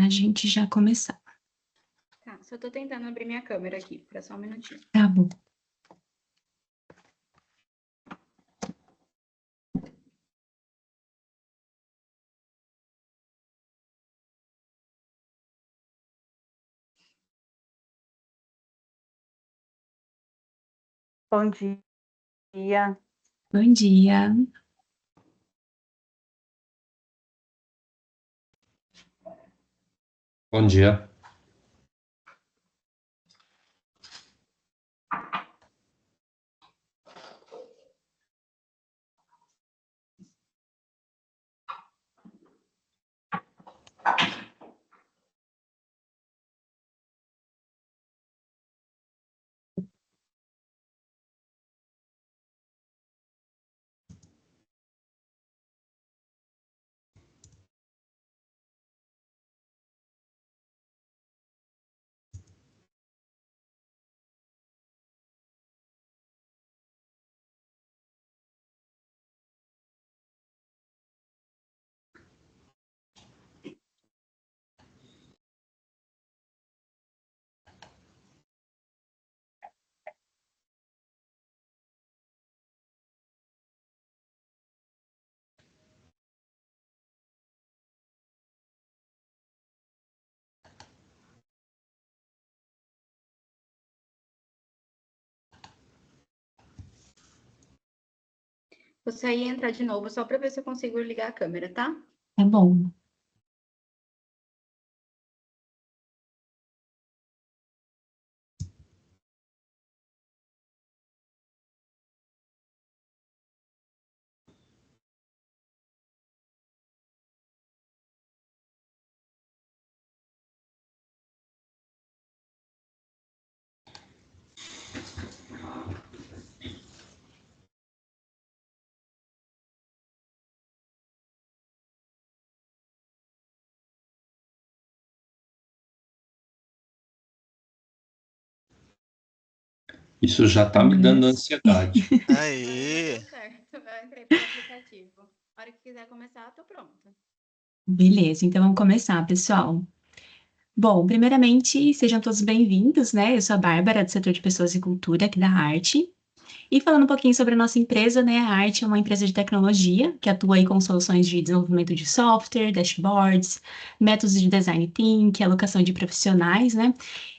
a gente já começar. Tá, só tô tentando abrir minha câmera aqui, para só um minutinho. Tá bom. Bom dia. Bom dia. Bom dia. Vou sair e entrar de novo, só para ver se eu consigo ligar a câmera, tá? Tá bom. Isso já está me dando ansiedade. Aê! Tá certo, eu entrei pelo aplicativo. A hora que quiser começar, tô pronta. Beleza, então vamos começar, pessoal. Bom, primeiramente, sejam todos bem-vindos, né? Eu sou a Bárbara, do setor de Pessoas e Cultura aqui da Arte. E falando um pouquinho sobre a nossa empresa, né? A Arte é uma empresa de tecnologia que atua aí com soluções de desenvolvimento de software, dashboards, métodos de design thinking, alocação de profissionais, né?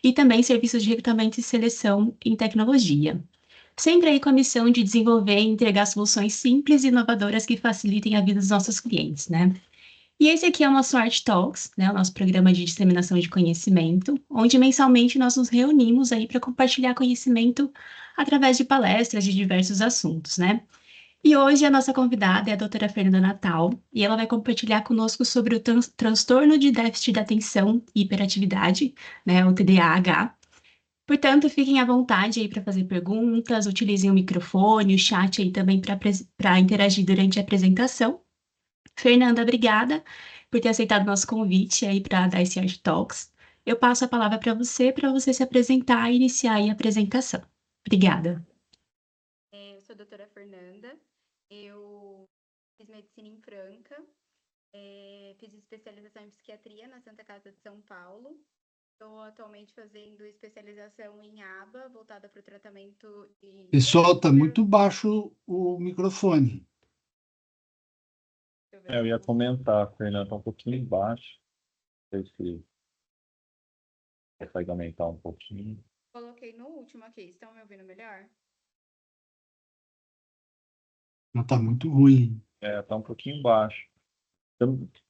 E também serviços de recrutamento e seleção em tecnologia. Sempre aí com a missão de desenvolver e entregar soluções simples e inovadoras que facilitem a vida dos nossos clientes, né? E esse aqui é o nosso Art Talks, né, o nosso programa de disseminação de conhecimento, onde mensalmente nós nos reunimos aí para compartilhar conhecimento através de palestras de diversos assuntos, né? E hoje a nossa convidada é a doutora Fernanda Natal, e ela vai compartilhar conosco sobre o transtorno de déficit de atenção e hiperatividade, né, o TDAH. Portanto, fiquem à vontade aí para fazer perguntas, utilizem o microfone, o chat aí também para interagir durante a apresentação. Fernanda, obrigada por ter aceitado o nosso convite aí para dar esse Art Talks. Eu passo a palavra para você se apresentar e iniciar aí a apresentação. Obrigada. Eu sou a doutora Fernanda, eu fiz medicina em Franca, fiz especialização em psiquiatria na Santa Casa de São Paulo. Estou atualmente fazendo especialização em ABA, voltada para o tratamento de... Pessoal, está muito baixo o microfone. Eu ia comentar, Fernando, tá um pouquinho baixo. Não sei se consegue aumentar um pouquinho. Coloquei no último aqui, estão me ouvindo melhor? Não, está muito ruim. Tá um pouquinho baixo.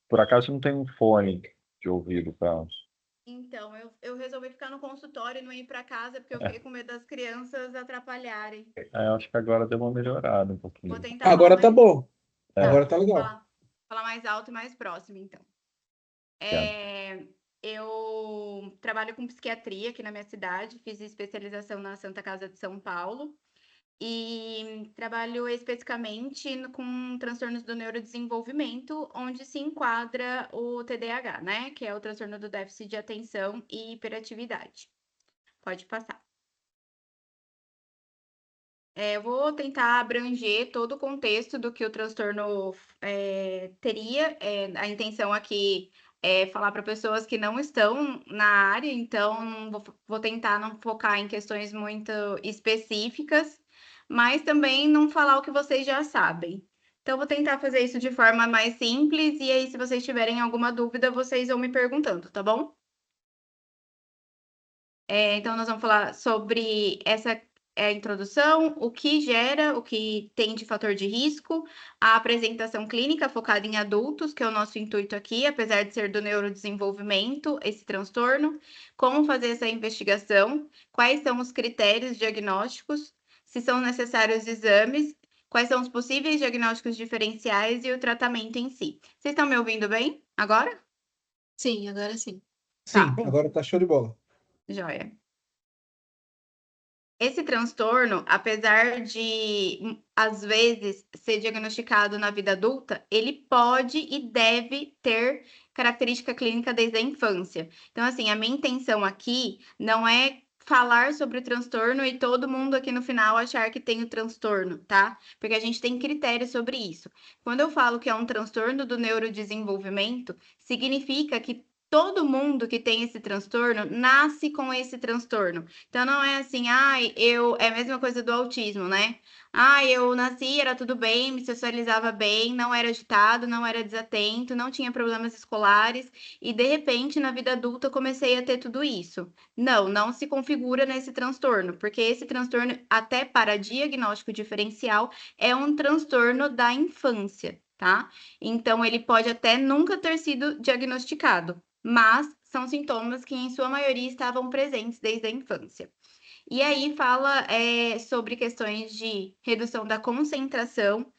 Por acaso você não tem um fone de ouvido para... Então, eu resolvi ficar no consultório e não ir para casa, porque eu fiquei com medo das crianças atrapalharem. Eu acho que agora deu uma melhorada um pouquinho. Vou tentar Agora falar tá mais... bom. Agora tá legal. falar mais alto e mais próximo, então. É. Eu trabalho com psiquiatria aqui na minha cidade, fiz especialização na Santa Casa de São Paulo e trabalho especificamente com transtornos do neurodesenvolvimento, onde se enquadra o TDAH, né? Que é o transtorno do déficit de atenção e hiperatividade. Pode passar. Eu vou tentar abranger todo o contexto do que o transtorno teria. A intenção aqui falar para pessoas que não estão na área, então vou tentar não focar em questões muito específicas, mas também não falar o que vocês já sabem. Então, vou tentar fazer isso de forma mais simples, e aí, se vocês tiverem alguma dúvida, vocês vão me perguntando, tá bom? Então, nós vamos falar sobre essa introdução, o que gera, o que tem de fator de risco, a apresentação clínica focada em adultos, que é o nosso intuito aqui, apesar de ser do neurodesenvolvimento, esse transtorno, como fazer essa investigação, quais são os critérios diagnósticos, se são necessários exames, quais são os possíveis diagnósticos diferenciais e o tratamento em si. Vocês estão me ouvindo bem agora? Sim, agora sim. Sim, Tá. agora tá show de bola. Joia. Esse transtorno, apesar de, às vezes, ser diagnosticado na vida adulta, ele pode e deve ter característica clínica desde a infância. Então, assim, a minha intenção aqui não é falar sobre o transtorno e todo mundo aqui no final achar que tem o transtorno, tá? Porque a gente tem critérios sobre isso. Quando eu falo que é um transtorno do neurodesenvolvimento, significa que todo mundo que tem esse transtorno nasce com esse transtorno. Então não é assim, é a mesma coisa do autismo, né? Eu nasci, era tudo bem, me socializava bem, não era agitado, não era desatento, não tinha problemas escolares e de repente na vida adulta comecei a ter tudo isso. Não se configura nesse transtorno, porque esse transtorno, até para diagnóstico diferencial, é um transtorno da infância, tá? Então ele pode até nunca ter sido diagnosticado, mas são sintomas que, em sua maioria, estavam presentes desde a infância. E aí fala sobre questões de redução da concentração,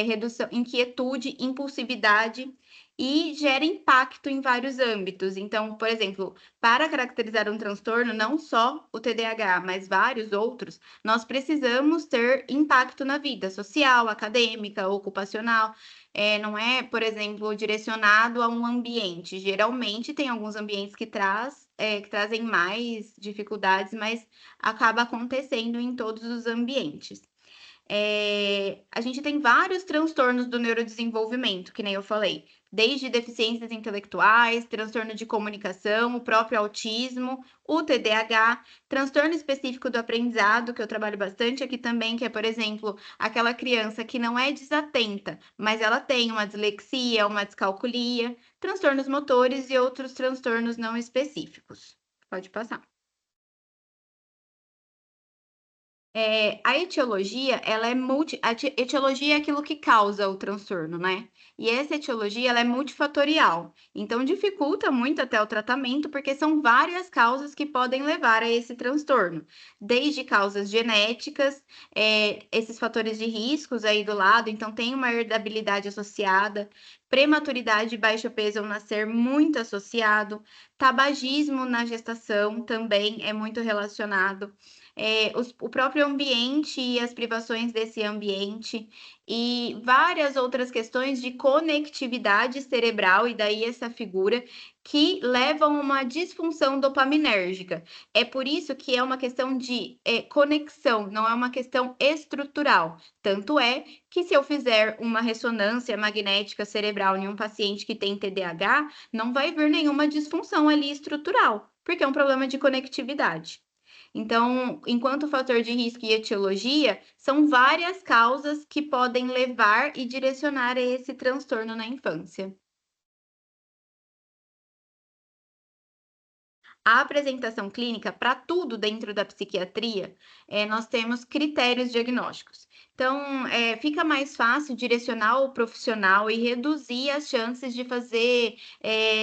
redução, inquietude, impulsividade e gera impacto em vários âmbitos. Então, por exemplo, para caracterizar um transtorno, não só o TDAH, mas vários outros, nós precisamos ter impacto na vida social, acadêmica, ocupacional. Não é, por exemplo, direcionado a um ambiente. Geralmente tem alguns ambientes que trazem mais dificuldades, mas acaba acontecendo em todos os ambientes. A gente tem vários transtornos do neurodesenvolvimento, que nem eu falei, desde deficiências intelectuais, transtorno de comunicação, o próprio autismo, o TDAH, transtorno específico do aprendizado, que eu trabalho bastante aqui também, que é, por exemplo, aquela criança que não é desatenta, mas ela tem uma dislexia, uma descalculia, transtornos motores e outros transtornos não específicos. Pode passar. A etiologia, ela é etiologia é aquilo que causa o transtorno, né? E essa etiologia, ela é multifatorial. Então, dificulta muito até o tratamento, porque são várias causas que podem levar a esse transtorno. Desde causas genéticas, esses fatores de riscos aí do lado, então tem uma herdabilidade associada, prematuridade e baixo peso ao nascer muito associado, tabagismo na gestação também é muito relacionado. O próprio ambiente e as privações desse ambiente, e várias outras questões de conectividade cerebral, e daí essa figura, que levam a uma disfunção dopaminérgica. É por isso que é uma questão de conexão, não é uma questão estrutural. Tanto é que se eu fizer uma ressonância magnética cerebral em um paciente que tem TDAH, não vai vir nenhuma disfunção ali estrutural, porque é um problema de conectividade. Então, enquanto fator de risco e etiologia, são várias causas que podem levar e direcionar a esse transtorno na infância. A apresentação clínica, para tudo dentro da psiquiatria, nós temos critérios diagnósticos. Então, fica mais fácil direcionar o profissional e reduzir as chances de fazer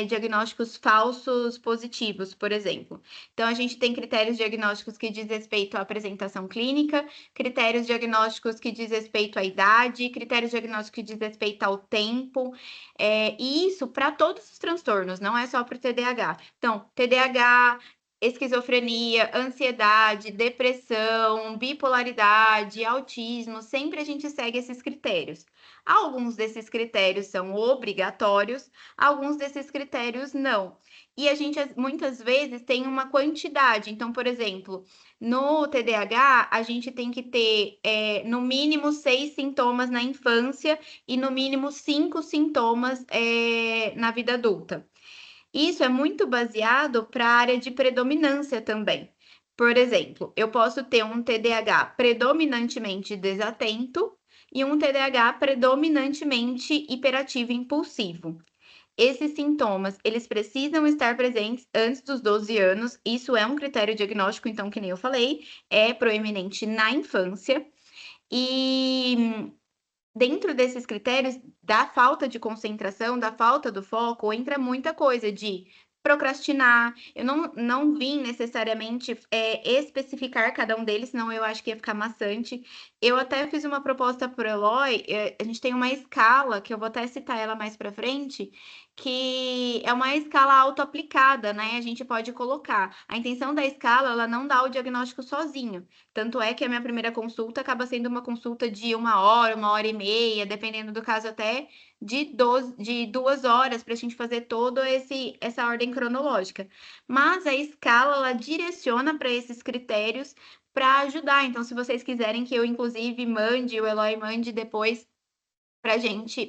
diagnósticos falsos positivos, por exemplo. Então, a gente tem critérios diagnósticos que diz respeito à apresentação clínica, critérios diagnósticos que diz respeito à idade, critérios diagnósticos que diz respeito ao tempo, e isso para todos os transtornos, não é só para o TDAH. Então, TDAH, esquizofrenia, ansiedade, depressão, bipolaridade, autismo, sempre a gente segue esses critérios. Alguns desses critérios são obrigatórios, alguns desses critérios não. E a gente muitas vezes tem uma quantidade. Então, por exemplo, no TDAH, a gente tem que ter no mínimo 6 sintomas na infância e no mínimo 5 sintomas na vida adulta. Isso é muito baseado para a área de predominância também. Por exemplo, eu posso ter um TDAH predominantemente desatento e um TDAH predominantemente hiperativo e impulsivo. Esses sintomas, eles precisam estar presentes antes dos 12 anos. Isso é um critério diagnóstico, então, que nem eu falei, é proeminente na infância. E dentro desses critérios, da falta de concentração, da falta do foco, entra muita coisa de procrastinar. Eu não vim necessariamente especificar cada um deles, senão eu acho que ia ficar maçante. Eu até fiz uma proposta para o Eloy, a gente tem uma escala, que eu vou até citar ela mais para frente, que é uma escala autoaplicada, né? A gente pode colocar. A intenção da escala, ela não dá o diagnóstico sozinho. Tanto é que a minha primeira consulta acaba sendo uma consulta de 1 hora e meia, dependendo do caso até de 2 horas para a gente fazer toda essa ordem cronológica. Mas a escala, ela direciona para esses critérios para ajudar. Então, se vocês quiserem que eu, inclusive, mande, o Eloy mande depois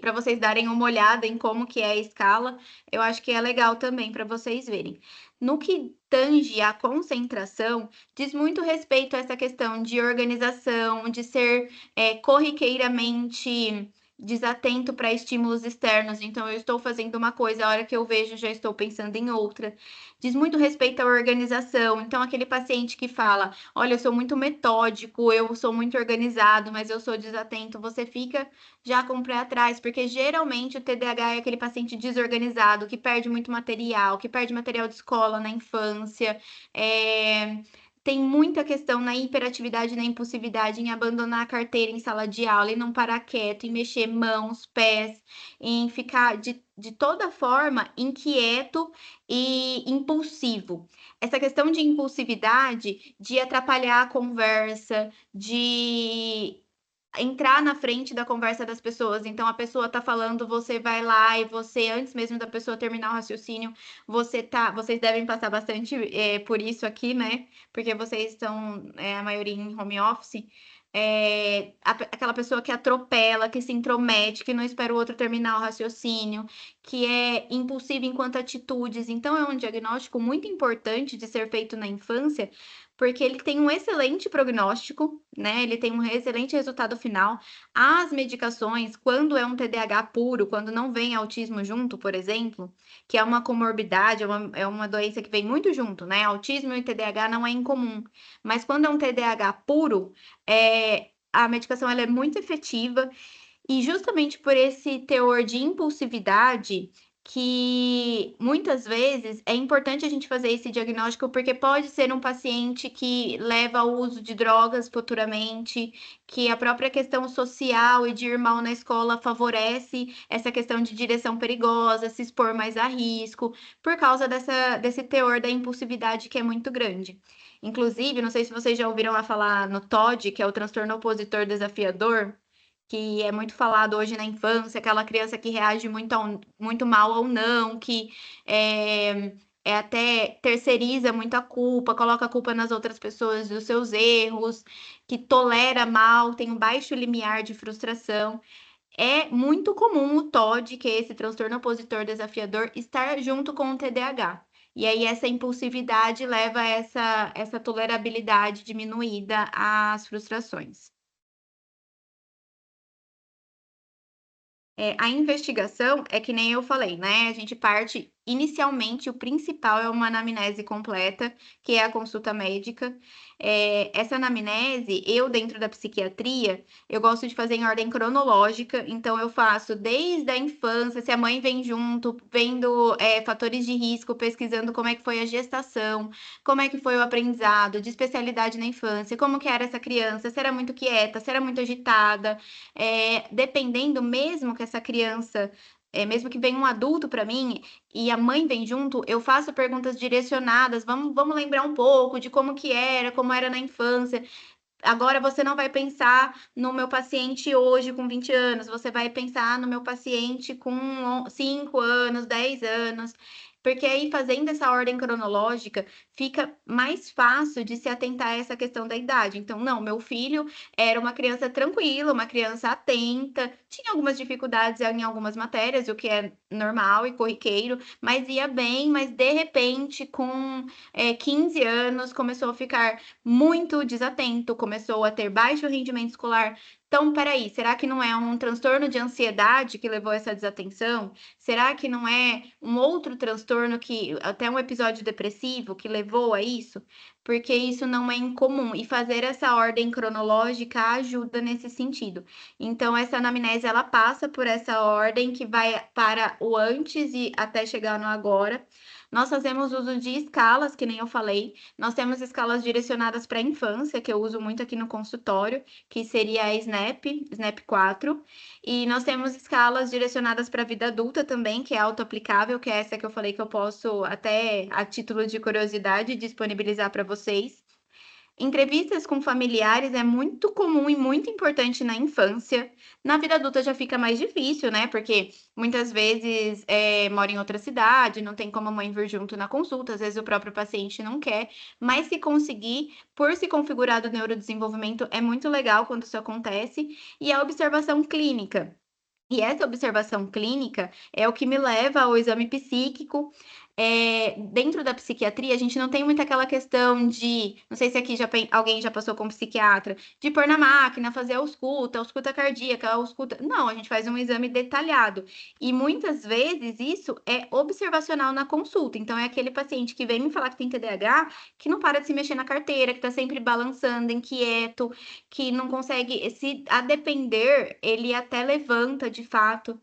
para vocês darem uma olhada em como que é a escala, eu acho que é legal também para vocês verem. No que tange a concentração, diz muito respeito a essa questão de organização, de ser corriqueiramente desatento para estímulos externos. Então, eu estou fazendo uma coisa, a hora que eu vejo, já estou pensando em outra. Diz muito respeito à organização. Então, aquele paciente que fala, olha, eu sou muito metódico, eu sou muito organizado, mas eu sou desatento, você fica já com o pé atrás, porque geralmente o TDAH é aquele paciente desorganizado, que perde muito material, que perde material de escola na infância, tem muita questão na hiperatividade e na impulsividade, em abandonar a carteira em sala de aula, em não parar quieto, em mexer mãos, pés, em ficar de toda forma inquieto e impulsivo. Essa questão de impulsividade, de atrapalhar a conversa, de entrar na frente da conversa das pessoas. Então, a pessoa tá falando, você vai lá e você, antes mesmo da pessoa terminar o raciocínio, vocês devem passar bastante por isso aqui, né? Porque vocês estão, a maioria em home office. Aquela pessoa que atropela, que se intromete, que não espera o outro terminar o raciocínio, que é impulsiva enquanto atitudes. Então, é um diagnóstico muito importante de ser feito na infância, porque ele tem um excelente prognóstico, né? Ele tem um excelente resultado final. As medicações, quando é um TDAH puro, quando não vem autismo junto, por exemplo, que é uma comorbidade, é uma doença que vem muito junto, né? Autismo e TDAH não é incomum. Mas quando é um TDAH puro, a medicação ela é muito efetiva. E justamente por esse teor de impulsividade, que muitas vezes é importante a gente fazer esse diagnóstico, porque pode ser um paciente que leva ao uso de drogas futuramente, que a própria questão social e de ir mal na escola favorece essa questão de direção perigosa, se expor mais a risco, por causa desse teor da impulsividade que é muito grande. Inclusive, não sei se vocês já ouviram falar no TOD, que é o transtorno opositor desafiador, que é muito falado hoje na infância, aquela criança que reage muito mal ao não, que até terceiriza muito a culpa, coloca a culpa nas outras pessoas dos seus erros, que tolera mal, tem um baixo limiar de frustração. É muito comum o TOD, que é esse transtorno opositor desafiador, estar junto com o TDAH. E aí essa impulsividade leva a essa tolerabilidade diminuída às frustrações. A investigação é que nem eu falei, né? A gente parte, inicialmente, o principal é uma anamnese completa, que é a consulta médica. Essa anamnese, eu dentro da psiquiatria, eu gosto de fazer em ordem cronológica, então eu faço desde a infância, se a mãe vem junto, vendo fatores de risco, pesquisando como é que foi a gestação, como é que foi o aprendizado, de especialidade na infância, como que era essa criança, se era muito quieta, se era muito agitada, dependendo mesmo que essa criança, mesmo que venha um adulto para mim e a mãe vem junto, eu faço perguntas direcionadas, vamos lembrar um pouco de como era na infância, Agora você não vai pensar no meu paciente hoje com 20 anos, você vai pensar no meu paciente com 5 anos, 10 anos, porque aí fazendo essa ordem cronológica fica mais fácil de se atentar a essa questão da idade. Então, não, meu filho era uma criança tranquila, uma criança atenta, tinha algumas dificuldades em algumas matérias, o que é normal e corriqueiro, mas ia bem, mas de repente, com 15 anos, começou a ficar muito desatento, começou a ter baixo rendimento escolar. Então, peraí, será que não é um transtorno de ansiedade que levou a essa desatenção? Será que não é um outro transtorno que, até um episódio depressivo que levou a isso? Porque isso não é incomum. E fazer essa ordem cronológica ajuda nesse sentido. Então, essa anamnese, ela passa por essa ordem que vai para o antes e até chegar no agora. Nós fazemos uso de escalas, que nem eu falei. Nós temos escalas direcionadas para a infância, que eu uso muito aqui no consultório, que seria a SNAP 4. E nós temos escalas direcionadas para a vida adulta também, que é auto-aplicável, que é essa que eu falei que eu posso, até a título de curiosidade, disponibilizar para vocês. Entrevistas com familiares é muito comum e muito importante na infância. Na vida adulta já fica mais difícil, né? Porque muitas vezes mora em outra cidade, não tem como a mãe vir junto na consulta, às vezes o próprio paciente não quer. Mas se conseguir, por se configurar do neurodesenvolvimento, é muito legal quando isso acontece. E a observação clínica. E essa observação clínica é o que me leva ao exame psíquico. Dentro da psiquiatria, a gente não tem muito aquela questão de, não sei se aqui alguém já passou com psiquiatra, de pôr na máquina, fazer a ausculta cardíaca, a ausculta. Não, a gente faz um exame detalhado. E muitas vezes isso é observacional na consulta. Então, é aquele paciente que vem me falar que tem TDAH, que não para de se mexer na carteira, que está sempre balançando, inquieto, que não consegue, se a depender, ele até levanta de fato.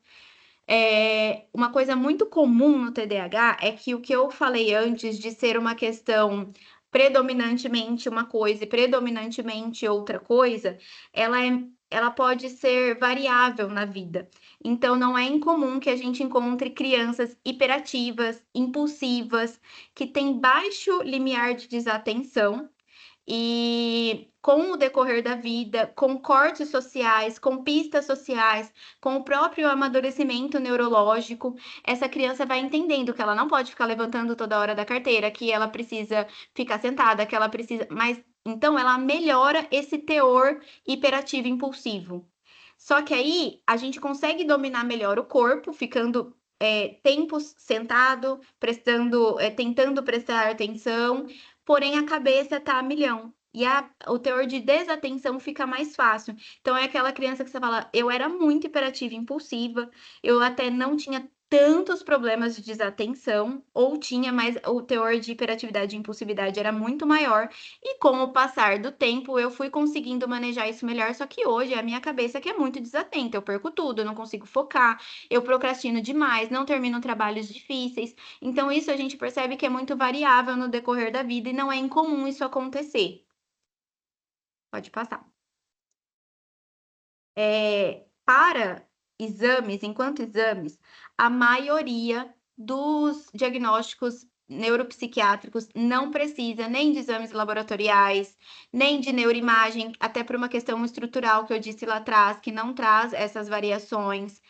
Uma coisa muito comum no TDAH é que o que eu falei antes de ser uma questão predominantemente uma coisa e predominantemente outra coisa, ela pode ser variável na vida. Então, não é incomum que a gente encontre crianças hiperativas, impulsivas, que têm baixo limiar de desatenção. E com o decorrer da vida, com cortes sociais, com pistas sociais, com o próprio amadurecimento neurológico, essa criança vai entendendo que ela não pode ficar levantando toda hora da carteira, que ela precisa ficar sentada, que ela precisa. Mas então ela melhora esse teor hiperativo impulsivo. Só que aí a gente consegue dominar melhor o corpo, ficando tempos sentado, tentando prestar atenção, porém a cabeça tá a milhão. E o teor de desatenção fica mais fácil. Então, é aquela criança que você fala, eu era muito hiperativa e impulsiva, eu até não tinha tantos problemas de desatenção, ou tinha, mas o teor de hiperatividade e impulsividade era muito maior. E com o passar do tempo, eu fui conseguindo manejar isso melhor, só que hoje é a minha cabeça que é muito desatenta, eu perco tudo, eu não consigo focar, eu procrastino demais, não termino trabalhos difíceis. Então, isso a gente percebe que é muito variável no decorrer da vida e não é incomum isso acontecer. Pode passar. Para exames, enquanto exames, a maioria dos diagnósticos neuropsiquiátricos não precisa nem de exames laboratoriais, nem de neuroimagem, até por uma questão estrutural que eu disse lá atrás, que não traz essas variações.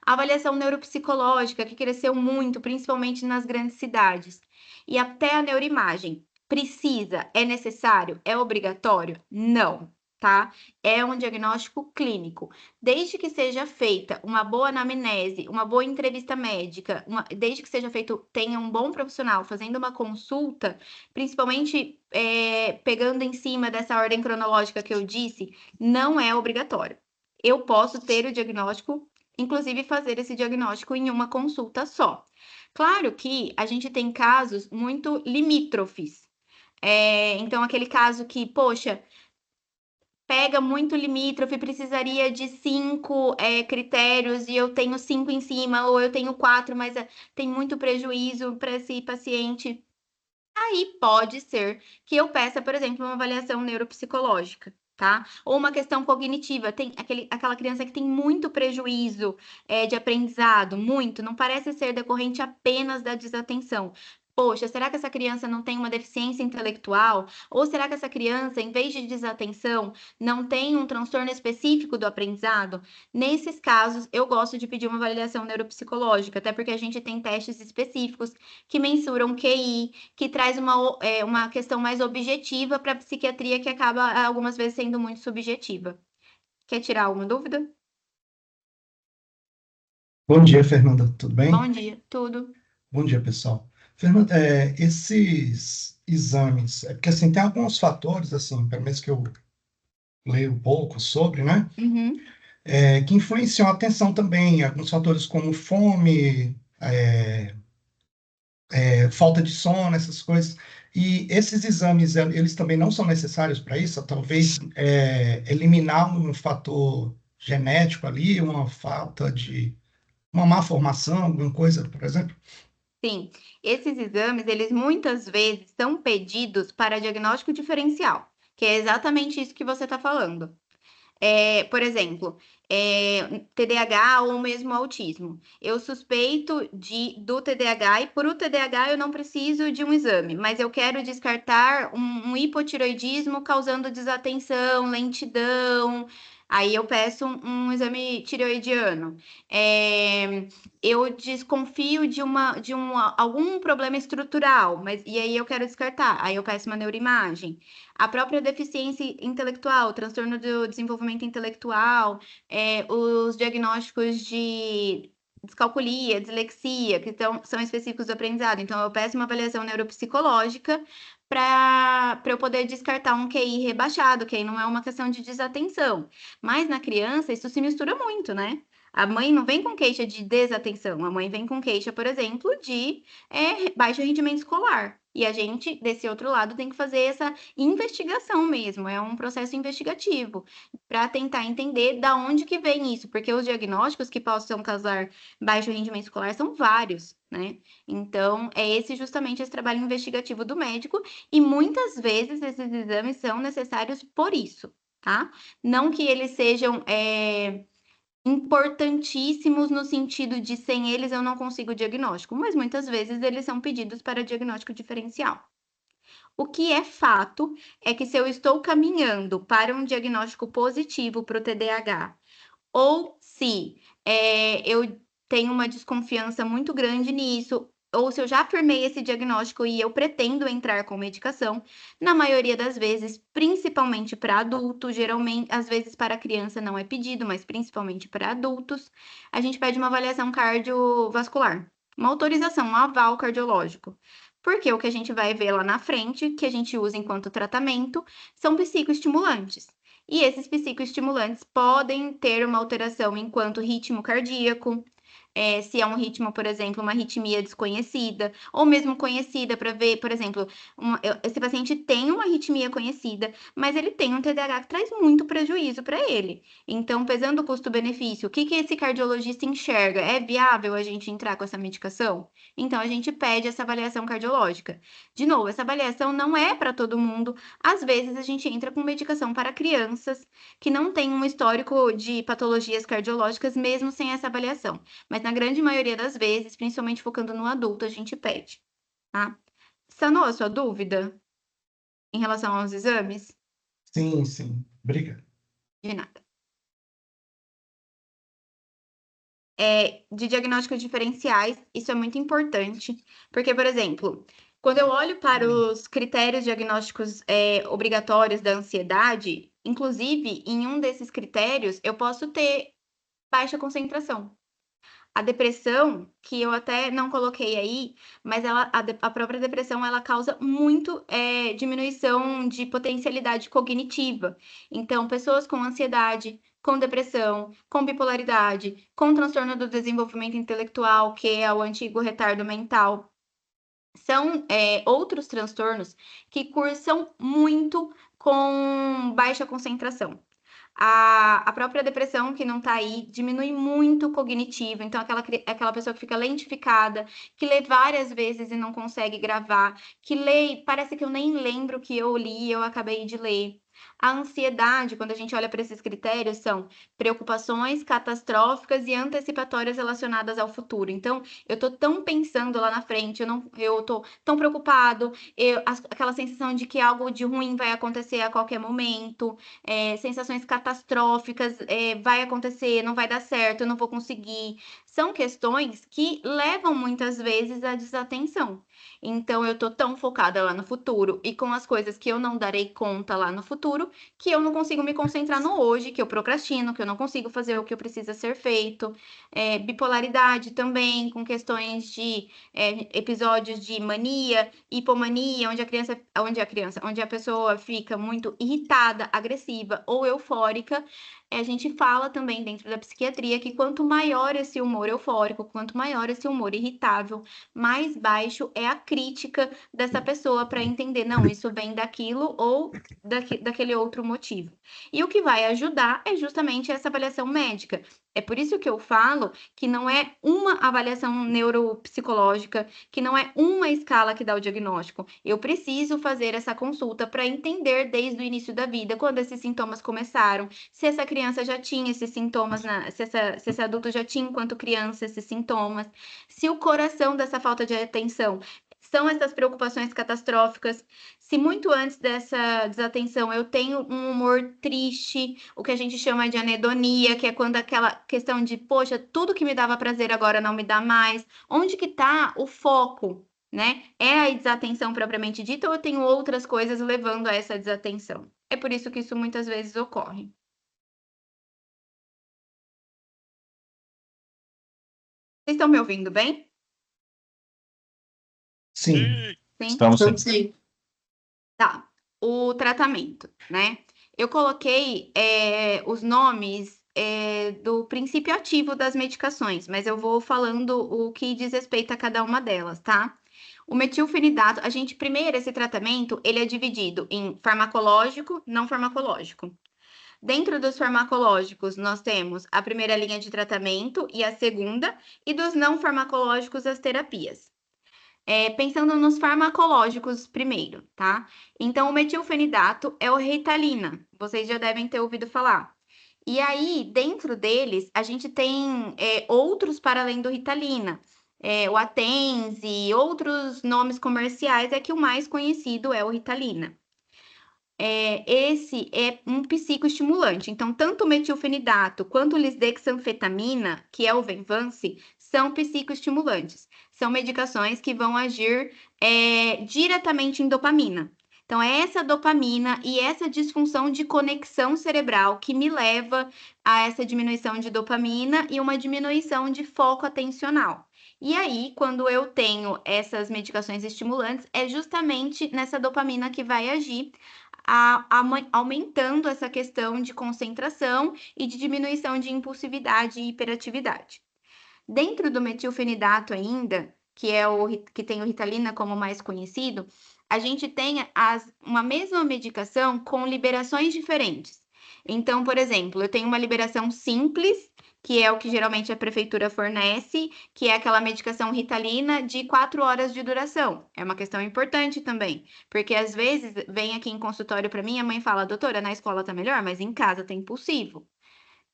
A avaliação neuropsicológica, que cresceu muito, principalmente nas grandes cidades. E até a neuroimagem. Precisa? É necessário? É obrigatório? Não, tá? É um diagnóstico clínico. Desde que seja feita uma boa anamnese, uma boa entrevista médica, desde que seja feito, tenha um bom profissional fazendo uma consulta, principalmente pegando em cima dessa ordem cronológica que eu disse, não é obrigatório. Eu posso ter o diagnóstico, inclusive fazer esse diagnóstico em uma consulta só. Claro que a gente tem casos muito limítrofes. Então, aquele caso que, poxa, pega muito limítrofe, precisaria de 5 critérios e eu tenho 5 em cima, ou eu tenho 4, mas tem muito prejuízo para esse paciente. Aí pode ser que eu peça, por exemplo, uma avaliação neuropsicológica, tá? Ou uma questão cognitiva. Tem aquela criança que tem muito prejuízo de aprendizado, muito, não parece ser decorrente apenas da desatenção. poxa, será que essa criança não tem uma deficiência intelectual? Ou será que essa criança, em vez de desatenção, não tem um transtorno específico do aprendizado? Nesses casos, eu gosto de pedir uma avaliação neuropsicológica, até porque a gente tem testes específicos que mensuram QI, que traz uma questão mais objetiva para a psiquiatria, que acaba algumas vezes sendo muito subjetiva. Quer tirar alguma dúvida? Bom dia, Fernanda. Tudo bem? Bom dia, tudo. Bom dia, pessoal. Fernanda, esses exames, porque assim, tem alguns fatores, assim, pelo menos que eu leio um pouco sobre, né? Uhum. Que influenciam a atenção também, alguns fatores como fome, falta de sono, essas coisas. E esses exames, eles também não são necessários para isso? Talvez eliminar um fator genético ali, uma falta de uma má formação, alguma coisa, por exemplo? Sim, esses exames, eles muitas vezes são pedidos para diagnóstico diferencial, que é exatamente isso que você está falando. Por exemplo, TDAH ou mesmo autismo. Eu suspeito do TDAH e por o TDAH eu não preciso de um exame, mas eu quero descartar um hipotiroidismo causando desatenção, lentidão. Aí eu peço um exame tireoidiano. Eu desconfio de algum problema estrutural, e aí eu quero descartar. Aí eu peço uma neuroimagem. A própria deficiência intelectual, transtorno do desenvolvimento intelectual, os diagnósticos de descalculia, dislexia, que são específicos do aprendizado. Então, eu peço uma avaliação neuropsicológica para eu poder descartar um QI rebaixado, que aí não é uma questão de desatenção. Mas na criança, isso se mistura muito, né? A mãe não vem com queixa de desatenção, a mãe vem com queixa, por exemplo, de baixo rendimento escolar. E a gente, desse outro lado, tem que fazer essa investigação mesmo, é um processo investigativo, para tentar entender da onde que vem isso, porque os diagnósticos que possam causar baixo rendimento escolar são vários, né? Então, justamente esse trabalho investigativo do médico, e muitas vezes esses exames são necessários por isso, tá? Não que eles sejam importantíssimos no sentido de sem eles eu não consigo diagnóstico, mas muitas vezes eles são pedidos para diagnóstico diferencial. O que é fato é que se eu estou caminhando para um diagnóstico positivo para o TDAH, ou se eu tenho uma desconfiança muito grande nisso, ou se eu já firmei esse diagnóstico e eu pretendo entrar com medicação, na maioria das vezes, principalmente para adultos, geralmente, às vezes para criança não é pedido, mas principalmente para adultos, a gente pede uma avaliação cardiovascular, uma autorização, um aval cardiológico. Porque o que a gente vai ver lá na frente, que a gente usa enquanto tratamento, são psicoestimulantes. E esses psicoestimulantes podem ter uma alteração enquanto ritmo cardíaco, se é um ritmo, por exemplo, uma arritmia desconhecida, ou mesmo conhecida, para ver, por exemplo, esse paciente tem uma arritmia conhecida, mas ele tem um TDAH que traz muito prejuízo para ele. Então, pesando o custo-benefício, o que esse cardiologista enxerga? É viável a gente entrar com essa medicação? Então, a gente pede essa avaliação cardiológica. De novo, essa avaliação não é para todo mundo. Às vezes, a gente entra com medicação para crianças que não têm um histórico de patologias cardiológicas, mesmo sem essa avaliação. Mas na grande maioria das vezes, principalmente focando no adulto, a gente pede, tá? Sanou a sua dúvida em relação aos exames? Sim, sim. Obrigado. De nada. De diagnósticos diferenciais, isso é muito importante, porque, por exemplo, quando eu olho para os critérios diagnósticos obrigatórios da ansiedade, inclusive, em um desses critérios, eu posso ter baixa concentração. A depressão, que eu até não coloquei aí, mas a própria depressão, ela causa muito diminuição de potencialidade cognitiva. Então, pessoas com ansiedade, com depressão, com bipolaridade, com transtorno do desenvolvimento intelectual, que é o antigo retardo mental, são outros transtornos que cursam muito com baixa concentração. A própria depressão, que não tá aí, diminui muito o cognitivo. Então, aquela pessoa que fica lentificada, que lê várias vezes e não consegue gravar, que lê e parece que eu nem lembro que eu li, eu acabei de ler. A ansiedade, quando a gente olha para esses critérios, são preocupações catastróficas e antecipatórias relacionadas ao futuro. Então, eu tô tão pensando lá na frente, eu tô tão preocupado, aquela sensação de que algo de ruim vai acontecer a qualquer momento, sensações catastróficas, vai acontecer, não vai dar certo, eu não vou conseguir. São questões que levam muitas vezes à desatenção. Então, eu tô tão focada lá no futuro e com as coisas que eu não darei conta lá no futuro, que eu não consigo me concentrar no hoje, que eu procrastino, que eu não consigo fazer o que precisa ser feito. Bipolaridade também, com questões de episódios de mania, hipomania, onde a pessoa fica muito irritada, agressiva ou eufórica. A gente fala também dentro da psiquiatria que quanto maior esse humor eufórico, quanto maior esse humor irritável, mais baixo é a crítica dessa pessoa para entender, não, isso vem daquilo ou daquele outro motivo. E o que vai ajudar é justamente essa avaliação médica. É por isso que eu falo que não é uma avaliação neuropsicológica, que não é uma escala que dá o diagnóstico. Eu preciso fazer essa consulta para entender desde o início da vida, quando esses sintomas começaram, se essa criança já tinha esses sintomas, se esse adulto já tinha, enquanto criança, esses sintomas, se o coração dessa falta de atenção são essas preocupações catastróficas, se muito antes dessa desatenção eu tenho um humor triste, o que a gente chama de anedonia, que é quando aquela questão de, poxa, tudo que me dava prazer agora não me dá mais. Onde que está o foco, né? É a desatenção propriamente dita ou eu tenho outras coisas levando a essa desatenção? É por isso que isso muitas vezes ocorre. Vocês estão me ouvindo bem? Sim. Sim? Estamos sim. Sim. Tá. O tratamento, né? Eu coloquei os nomes do princípio ativo das medicações, mas eu vou falando o que diz respeito a cada uma delas, tá? O metilfenidato, primeiro, esse tratamento, ele é dividido em farmacológico, não farmacológico. Dentro dos farmacológicos, nós temos a primeira linha de tratamento e a segunda, e dos não farmacológicos, as terapias. Pensando nos farmacológicos primeiro, tá? Então, o metilfenidato é o Ritalina, vocês já devem ter ouvido falar. E aí, dentro deles, a gente tem outros para além do Ritalina. O Atenze e outros nomes comerciais, é que o mais conhecido é o Ritalina. Esse é um psicoestimulante. Então, tanto o metilfenidato quanto o lisdexanfetamina, que é o Venvance, são psicoestimulantes. São medicações que vão agir diretamente em dopamina. Então, é essa dopamina e essa disfunção de conexão cerebral que me leva a essa diminuição de dopamina e uma diminuição de foco atencional. E aí, quando eu tenho essas medicações estimulantes, é justamente nessa dopamina que vai agir, aumentando essa questão de concentração e de diminuição de impulsividade e hiperatividade. Dentro do metilfenidato ainda, que é que tem o Ritalina como mais conhecido, a gente tem uma mesma medicação com liberações diferentes. Então, por exemplo, eu tenho uma liberação simples, que é o que geralmente a prefeitura fornece, que é aquela medicação Ritalina de 4 horas de duração. É uma questão importante também, porque às vezes vem aqui em consultório para mim, a mãe fala, doutora, na escola tá melhor, mas em casa tá impossível.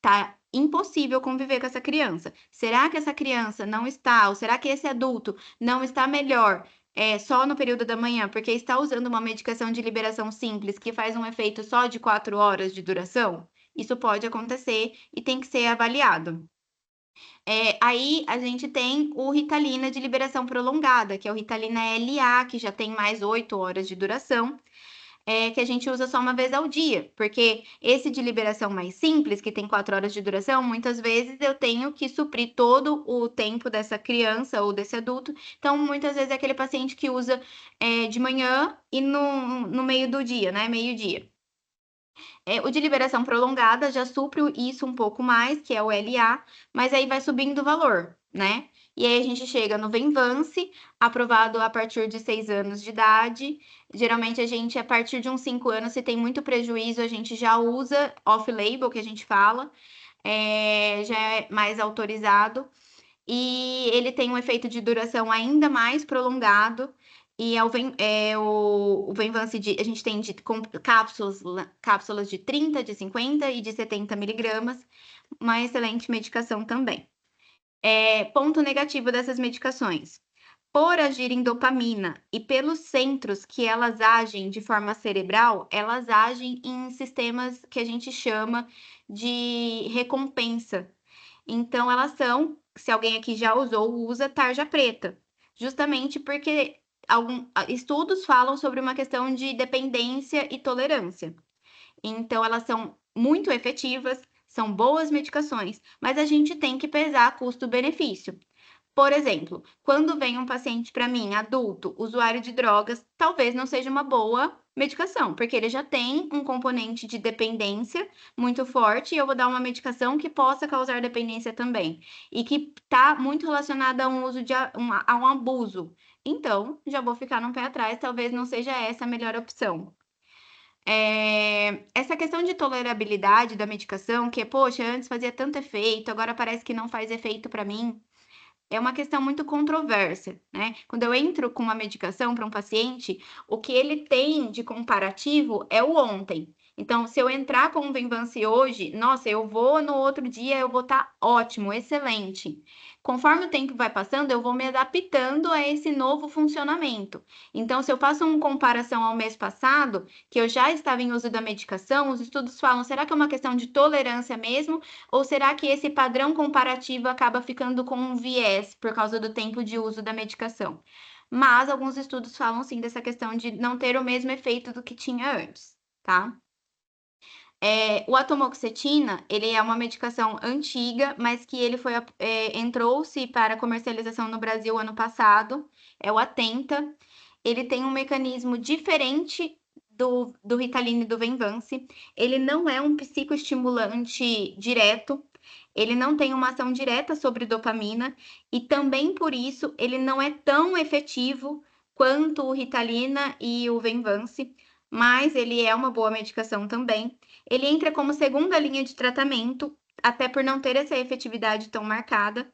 Tá impossível conviver com essa criança. Será que essa criança não está, ou será que esse adulto não está melhor só no período da manhã, porque está usando uma medicação de liberação simples que faz um efeito só de 4 horas de duração? Isso pode acontecer e tem que ser avaliado. Aí a gente tem o Ritalina de liberação prolongada, que é o Ritalina LA, que já tem mais 8 horas de duração. Que a gente usa só uma vez ao dia, porque esse de liberação mais simples, que tem 4 horas de duração, muitas vezes eu tenho que suprir todo o tempo dessa criança ou desse adulto. Então, muitas vezes é aquele paciente que usa de manhã e no meio do dia, né? Meio-dia. O de liberação prolongada já supre isso um pouco mais, que é o LA, mas aí vai subindo o valor, né? E aí a gente chega no Venvance, aprovado a partir de 6 anos de idade. Geralmente a gente, a partir de uns 5 anos, se tem muito prejuízo, a gente já usa off-label, que a gente fala, já é mais autorizado. E ele tem um efeito de duração ainda mais prolongado. E o Venvance, a gente tem com cápsulas de 30, de 50 e de 70 miligramas, uma excelente medicação também. Ponto negativo dessas medicações. Por agir em dopamina e pelos centros que elas agem de forma cerebral, elas agem em sistemas que a gente chama de recompensa. Então, elas são, se alguém aqui já usou, usa tarja preta, justamente porque estudos falam sobre uma questão de dependência e tolerância. Então, elas são muito efetivas, são boas medicações, mas a gente tem que pesar custo-benefício. Por exemplo, quando vem um paciente para mim, adulto, usuário de drogas, talvez não seja uma boa medicação, porque ele já tem um componente de dependência muito forte e eu vou dar uma medicação que possa causar dependência também e que está muito relacionada a um uso a um abuso. Então, já vou ficar no pé atrás, talvez não seja essa a melhor opção. Essa questão de tolerabilidade da medicação, que, poxa, antes fazia tanto efeito, agora parece que não faz efeito para mim, é uma questão muito controversa, né? Quando eu entro com uma medicação para um paciente, o que ele tem de comparativo é o ontem. Então, se eu entrar com um Venvance hoje, nossa, eu vou no outro dia, eu vou estar ótimo, excelente. Conforme o tempo vai passando, eu vou me adaptando a esse novo funcionamento. Então, se eu faço uma comparação ao mês passado, que eu já estava em uso da medicação, os estudos falam, será que é uma questão de tolerância mesmo? Ou será que esse padrão comparativo acaba ficando com um viés por causa do tempo de uso da medicação? Mas alguns estudos falam sim dessa questão de não ter o mesmo efeito do que tinha antes, tá? O atomoxetina, ele é uma medicação antiga, mas que ele entrou-se para comercialização no Brasil ano passado, é o Atenta. Ele tem um mecanismo diferente do Ritalina e do Venvance. Ele não é um psicoestimulante direto, ele não tem uma ação direta sobre dopamina e também por isso ele não é tão efetivo quanto o Ritalina e o Venvance, mas ele é uma boa medicação também. Ele entra como segunda linha de tratamento, até por não ter essa efetividade tão marcada.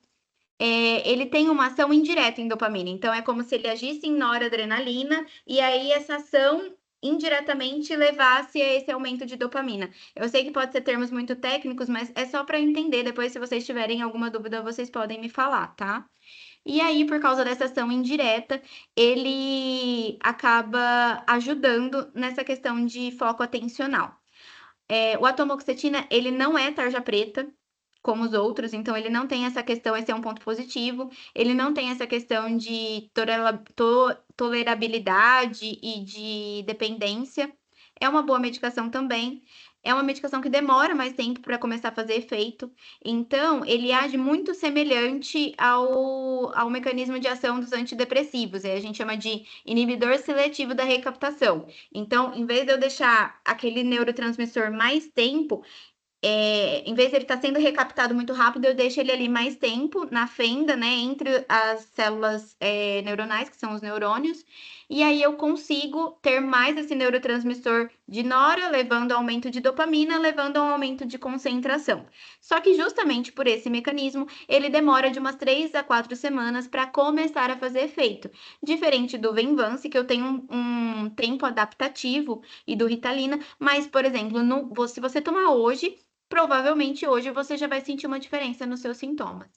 Ele tem uma ação indireta em dopamina, então é como se ele agisse em noradrenalina e aí essa ação indiretamente levasse a esse aumento de dopamina. Eu sei que pode ser termos muito técnicos, mas é só para entender. Depois, se vocês tiverem alguma dúvida, vocês podem me falar, tá? E aí, por causa dessa ação indireta, ele acaba ajudando nessa questão de foco atencional. O atomoxetina, ele não é tarja preta, como os outros, então ele não tem essa questão, esse é um ponto positivo, ele não tem essa questão de tolerabilidade e de dependência. É uma boa medicação também. É uma medicação que demora mais tempo para começar a fazer efeito. Então, ele age muito semelhante ao mecanismo de ação dos antidepressivos. A gente chama de inibidor seletivo da recaptação. Então, em vez de eu deixar aquele neurotransmissor mais tempo, em vez de ele estar sendo recaptado muito rápido, eu deixo ele ali mais tempo na fenda, né, entre as células neuronais, que são os neurônios, e aí eu consigo ter mais esse neurotransmissor de nora, levando ao aumento de dopamina, levando ao aumento de concentração. Só que justamente por esse mecanismo, ele demora de umas 3 a 4 semanas para começar a fazer efeito. Diferente do Venvance, que eu tenho um tempo adaptativo, e do Ritalina, mas, por exemplo, se você tomar hoje, provavelmente hoje você já vai sentir uma diferença nos seus sintomas.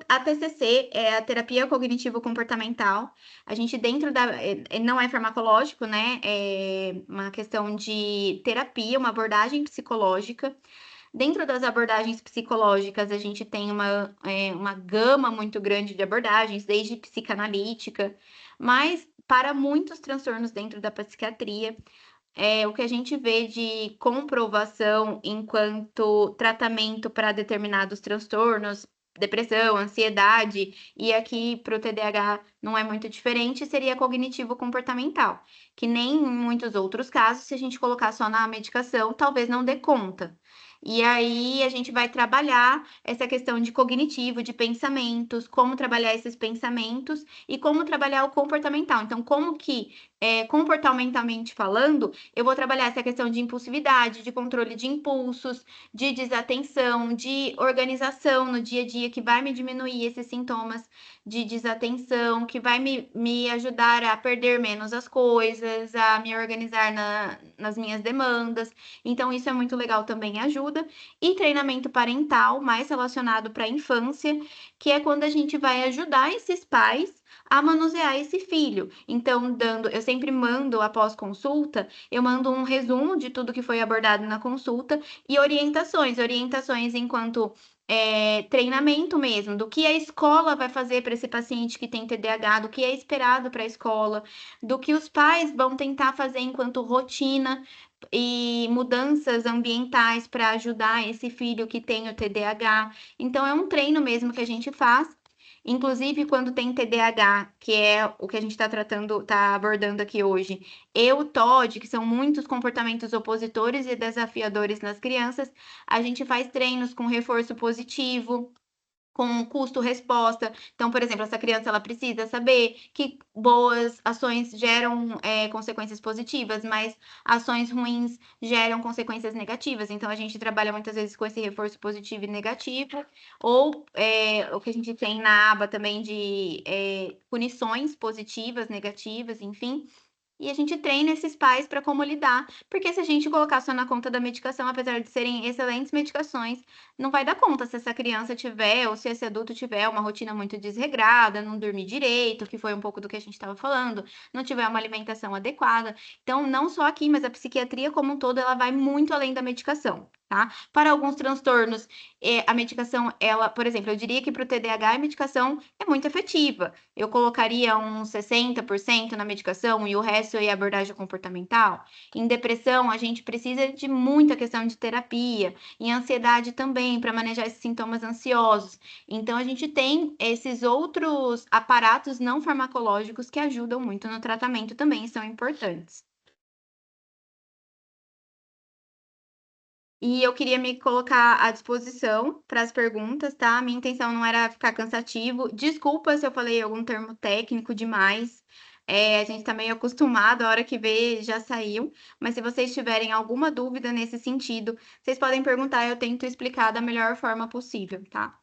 A TCC é a terapia cognitivo-comportamental. A gente não é farmacológico, né? É uma questão de terapia, uma abordagem psicológica. Dentro das abordagens psicológicas, a gente tem uma gama muito grande de abordagens, desde psicanalítica, mas para muitos transtornos dentro da psiquiatria, o que a gente vê de comprovação enquanto tratamento para determinados transtornos, depressão, ansiedade, e aqui para o TDAH não é muito diferente, seria cognitivo-comportamental, que nem em muitos outros casos, se a gente colocar só na medicação, talvez não dê conta. E aí a gente vai trabalhar essa questão de cognitivo, de pensamentos, como trabalhar esses pensamentos e como trabalhar o comportamental. Então, como que, comportamentalmente falando, eu vou trabalhar essa questão de impulsividade, de controle de impulsos, de desatenção, de organização no dia a dia, que vai me diminuir esses sintomas de desatenção, que vai me ajudar a perder menos as coisas, a me organizar nas minhas demandas. Então, isso é muito legal também, ajuda. E treinamento parental, mais relacionado para a infância, que é quando a gente vai ajudar esses pais a manusear esse filho. Então, eu sempre mando, após consulta, eu mando um resumo de tudo que foi abordado na consulta e orientações enquanto treinamento mesmo, do que a escola vai fazer para esse paciente que tem TDAH, do que é esperado para a escola, do que os pais vão tentar fazer enquanto rotina e mudanças ambientais para ajudar esse filho que tem o TDAH. Então, é um treino mesmo que a gente faz. Inclusive, quando tem TDAH, que é o que a gente está abordando aqui hoje, e o TOD, que são muitos comportamentos opositores e desafiadores nas crianças, a gente faz treinos com reforço positivo, com custo-resposta. Então, por exemplo, essa criança ela precisa saber que boas ações geram consequências positivas, mas ações ruins geram consequências negativas. Então, a gente trabalha muitas vezes com esse reforço positivo e negativo, ou o que a gente tem na aba também de punições positivas, negativas, enfim. E a gente treina esses pais para como lidar, porque se a gente colocar só na conta da medicação, apesar de serem excelentes medicações, não vai dar conta se essa criança tiver ou se esse adulto tiver uma rotina muito desregrada, não dormir direito, que foi um pouco do que a gente estava falando, não tiver uma alimentação adequada. Então, não só aqui, mas a psiquiatria como um todo, ela vai muito além da medicação, tá? Para alguns transtornos, a medicação, ela, por exemplo, eu diria que para o TDAH a medicação é muito efetiva. Eu colocaria uns 60% na medicação e o resto em abordagem comportamental. Em depressão, a gente precisa de muita questão de terapia. Em ansiedade também, para manejar esses sintomas ansiosos. Então, a gente tem esses outros aparatos não farmacológicos que ajudam muito no tratamento também e são importantes. E eu queria me colocar à disposição para as perguntas, tá? Minha intenção não era ficar cansativo. Desculpa se eu falei algum termo técnico demais. A gente está meio acostumado, a hora que vê já saiu. Mas se vocês tiverem alguma dúvida nesse sentido, vocês podem perguntar, eu tento explicar da melhor forma possível, tá?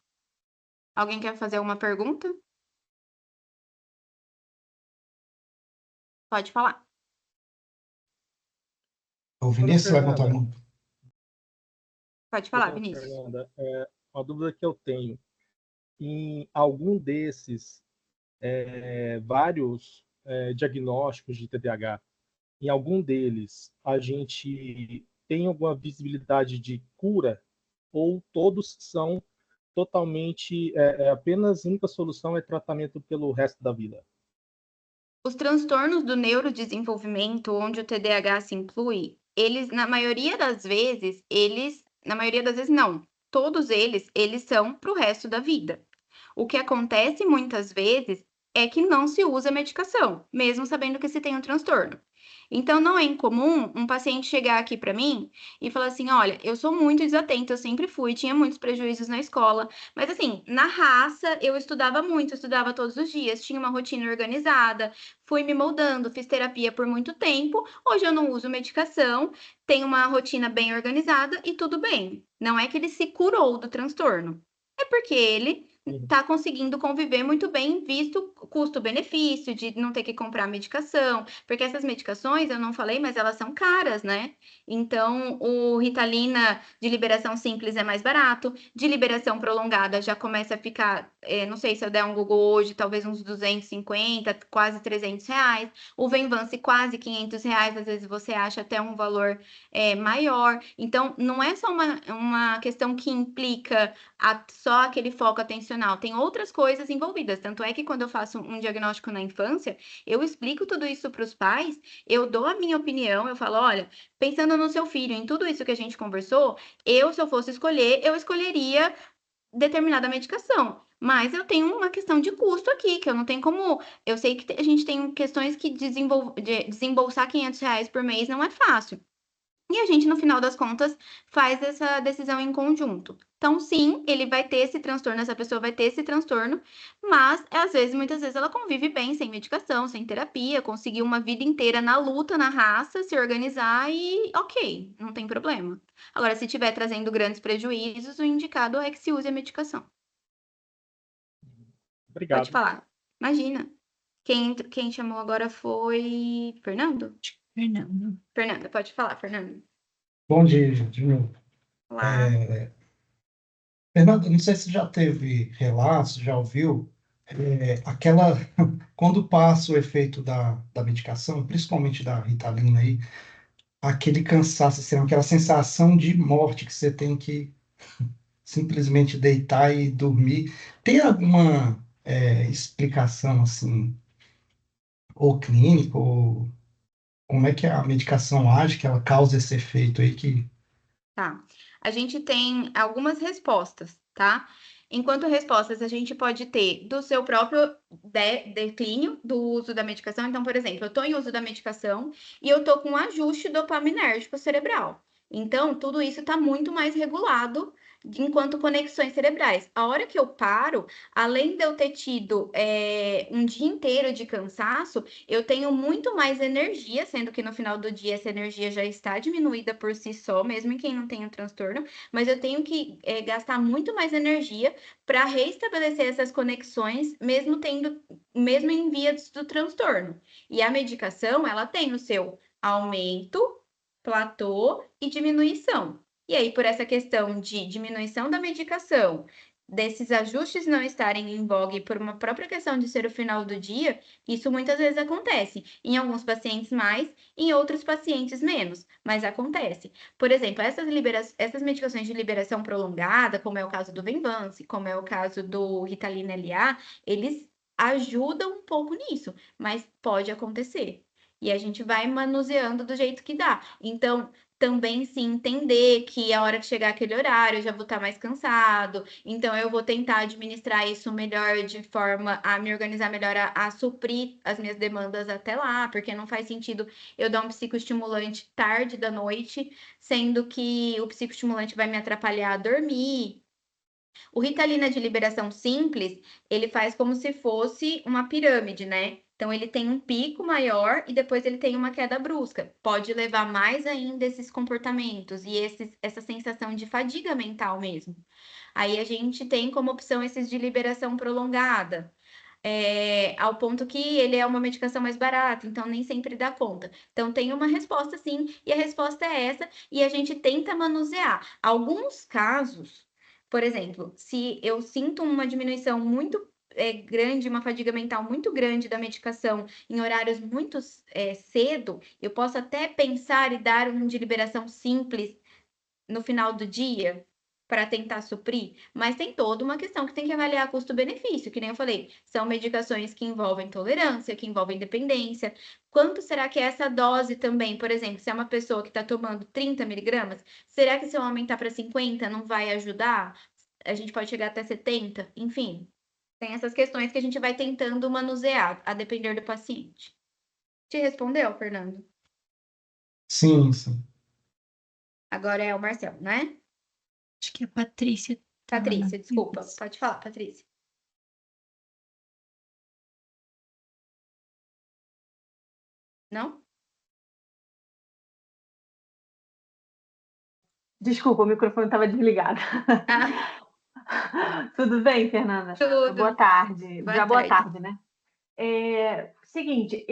Alguém quer fazer uma pergunta? Pode falar. O Vinícius vai botar a mão. Pode falar, Vinícius. Fernanda, uma dúvida que eu tenho. Em algum desses vários diagnósticos de TDAH, em algum deles a gente tem alguma visibilidade de cura ou todos são totalmente apenas a única solução é tratamento pelo resto da vida? Os transtornos do neurodesenvolvimento, onde o TDAH se inclui, eles, na maioria das vezes, não, todos eles são para o resto da vida. O que acontece muitas vezes é que não se usa medicação, mesmo sabendo que se tem um transtorno. Então, não é incomum um paciente chegar aqui para mim e falar assim: olha, eu sou muito desatento, eu sempre fui, tinha muitos prejuízos na escola, mas assim, na raça, eu estudava muito, eu estudava todos os dias, tinha uma rotina organizada, fui me moldando, fiz terapia por muito tempo, hoje eu não uso medicação, tenho uma rotina bem organizada e tudo bem. Não é que ele se curou do transtorno, é porque ele está conseguindo conviver muito bem, visto o custo-benefício de não ter que comprar medicação, porque essas medicações, eu não falei, mas elas são caras, né? Então, o Ritalina de liberação simples é mais barato, de liberação prolongada já começa a ficar, não sei se eu der um Google hoje, talvez uns 250, quase 300 reais. O Venvance quase 500 reais, às vezes você acha até um valor maior. Então, não é só uma questão que implica só aquele foco atencional, tem outras coisas envolvidas. Tanto é que quando eu faço um diagnóstico na infância, eu explico tudo isso para os pais, eu dou a minha opinião, eu falo, olha, pensando no seu filho, em tudo isso que a gente conversou, se eu fosse escolher, eu escolheria determinada medicação. Mas eu tenho uma questão de custo aqui, que eu não tenho como... Eu sei que a gente tem questões que desembolsar 500 reais por mês não é fácil. E a gente, no final das contas, faz essa decisão em conjunto. Então, sim, ele vai ter esse transtorno, essa pessoa vai ter esse transtorno, mas, às vezes, muitas vezes, ela convive bem, sem medicação, sem terapia, conseguiu uma vida inteira na luta, na raça, se organizar e ok, não tem problema. Agora, se estiver trazendo grandes prejuízos, o indicado é que se use a medicação. Pode Obrigado. falar. Imagina. Quem chamou agora foi Fernando? Fernando. Fernanda, pode falar, Fernando. Bom dia, de novo. Olá. Fernando, não sei se já teve relatos, já ouviu, aquela, quando passa o efeito da medicação, principalmente da Ritalina aí, aquele cansaço, assim, aquela sensação de morte que você tem que simplesmente deitar e dormir. Tem alguma explicação, assim, ou clínica, ou como é que a medicação age, que ela causa esse efeito aí que... Tá. A gente tem algumas respostas, tá? Enquanto respostas, a gente pode ter do seu próprio declínio do uso da medicação. Então, por exemplo, eu estou em uso da medicação e eu estou com um ajuste dopaminérgico cerebral. Então, tudo isso está muito mais regulado enquanto conexões cerebrais. A hora que eu paro, além de eu ter tido um dia inteiro de cansaço, eu tenho muito mais energia, sendo que no final do dia essa energia já está diminuída por si só, mesmo em quem não tem um transtorno, mas eu tenho que gastar muito mais energia para restabelecer essas conexões, mesmo em vias do transtorno. E a medicação, ela tem o seu aumento, platô e diminuição. E aí, por essa questão de diminuição da medicação, desses ajustes não estarem em vogue por uma própria questão de ser o final do dia, isso muitas vezes acontece. Em alguns pacientes mais, em outros pacientes menos, mas acontece. Por exemplo, essas medicações de liberação prolongada, como é o caso do Venvance, como é o caso do Ritalina LA, eles ajudam um pouco nisso, mas pode acontecer. E a gente vai manuseando do jeito que dá. Então, também sim entender que a hora que chegar aquele horário eu já vou estar mais cansado, então eu vou tentar administrar isso melhor de forma a me organizar melhor a suprir as minhas demandas até lá, porque não faz sentido eu dar um psicoestimulante tarde da noite, sendo que o psicoestimulante vai me atrapalhar a dormir. O Ritalina de liberação simples, ele faz como se fosse uma pirâmide, né? Então, ele tem um pico maior e depois ele tem uma queda brusca. Pode levar mais ainda esses comportamentos e essa sensação de fadiga mental mesmo. Aí, a gente tem como opção esses de liberação prolongada. Ao ponto que ele é uma medicação mais barata, então nem sempre dá conta. Então, tem uma resposta sim, e a resposta é essa, e a gente tenta manusear. Alguns casos, por exemplo, se eu sinto uma diminuição muito grande, uma fadiga mental muito grande da medicação em horários muito cedo, eu posso até pensar e dar um de liberação simples no final do dia para tentar suprir, mas tem toda uma questão que tem que avaliar custo-benefício, que nem eu falei, são medicações que envolvem tolerância, que envolvem dependência. Quanto será que é essa dose também? Por exemplo, se é uma pessoa que está tomando 30 miligramas, será que se eu aumentar para 50 não vai ajudar? A gente pode chegar até 70? Enfim, tem essas questões que a gente vai tentando manusear, a depender do paciente. Te respondeu, Fernando? Sim, sim. Agora é o Marcelo, né? Acho que a Patrícia tá na Patrícia, desculpa. frente. Pode falar, Patrícia. Não? Desculpa, o microfone estava desligado. Ah, Tudo bem, Fernanda? tudo. Boa tarde. Boa Boa tarde. tarde, né? Seguinte,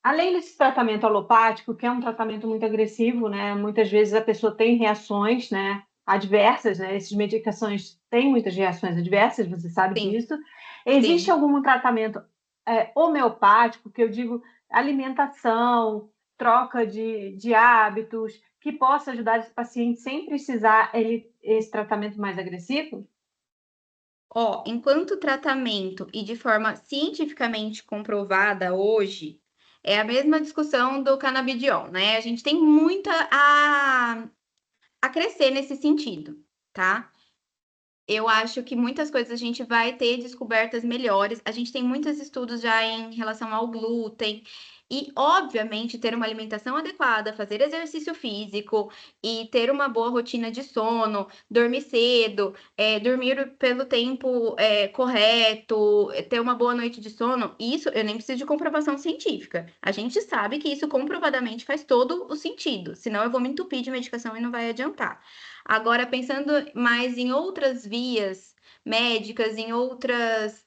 além desse tratamento alopático, que é um tratamento muito agressivo, né? Muitas vezes a pessoa tem reações, né, adversas, né? Essas medicações têm muitas reações adversas, você sabe Sim, disso. Existe sim. algum tratamento homeopático, que eu digo alimentação, troca de hábitos, que possa ajudar esse paciente sem precisar esse tratamento mais agressivo? Ó, enquanto tratamento e de forma cientificamente comprovada hoje, é a mesma discussão do canabidiol, né? A gente tem muita a crescer nesse sentido, tá? Eu acho que muitas coisas a gente vai ter descobertas melhores. A gente tem muitos estudos já em relação ao glúten. E, obviamente, ter uma alimentação adequada, fazer exercício físico e ter uma boa rotina de sono, dormir cedo, dormir pelo tempo correto, ter uma boa noite de sono, isso eu nem preciso de comprovação científica. A gente sabe que isso comprovadamente faz todo o sentido, senão eu vou me entupir de medicação e não vai adiantar. Agora, pensando mais em outras vias médicas, em outras.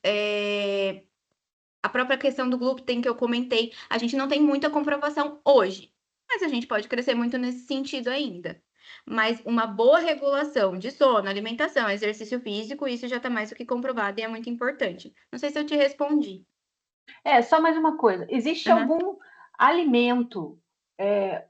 A própria questão do glúten que eu comentei, a gente não tem muita comprovação hoje, mas a gente pode crescer muito nesse sentido ainda. Mas uma boa regulação de sono, alimentação, exercício físico, isso já está mais do que comprovado e é muito importante. Não sei se eu te respondi. Só mais uma coisa. Existe Uhum. algum alimento,